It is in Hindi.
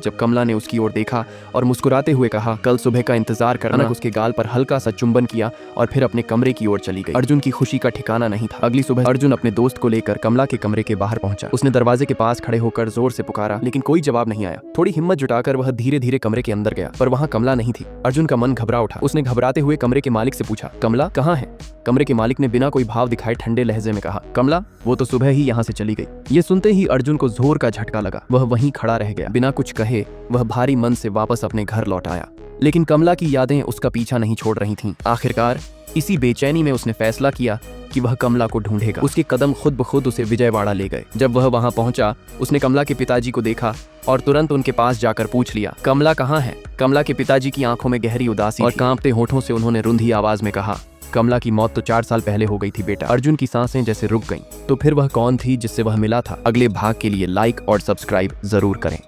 जब कमला ने उसकी ओर देखा और मुस्कुराते हुए कहा, कल सुबह का इंतजार करना, उसके गाल पर हल्का सा चुंबन किया और फिर अपने कमरे की ओर चली गई। अर्जुन की खुशी का ठिकाना नहीं था। अगली सुबह अर्जुन अपने दोस्त को लेकर कमला के कमरे के बाहर पहुंचा। उसने दरवाजे के पास खड़े होकर जोर से पुकारा, लेकिन कोई जवाब नहीं आया। थोड़ी हिम्मत जुटाकर वह धीरे धीरे कमरे के अंदर गया, पर वहाँ कमला नहीं थी। अर्जुन का मन घबरा उठा। उसने घबराते हुए कमरे के मालिक से पूछा, कमला कहाँ है? कमरे के मालिक ने बिना कोई भाव दिखाए ठंडे लहजे में कहा, कमला वो तो सुबह ही यहाँ से चली गई। ये सुनते ही अर्जुन को जोर का झटका लगा। वह वहीं खड़ा रह गया। बिना कुछ कहे वह भारी मन से वापस अपने घर लौट आया, लेकिन कमला की यादें उसका पीछा नहीं छोड़ रही थीं। आखिरकार इसी बेचैनी में उसने फैसला किया कि वह कमला को ढूंढेगा। उसके कदम खुद ब खुद उसे विजयवाड़ा ले गए। जब वह वहां पहुंचा, उसने कमला के पिताजी को देखा और तुरंत उनके पास जाकर पूछ लिया, कमला कहाँ है? कमला के पिताजी की आंखों में गहरी उदासी और कांपते होठों से उन्होंने रुंधी आवाज में कहा, कमला की मौत तो 4 साल पहले हो गई थी बेटा। अर्जुन की सांसें जैसे रुक गईं। तो फिर वह कौन थी जिससे वह मिला था? अगले भाग के लिए लाइक और सब्सक्राइब जरूर करें।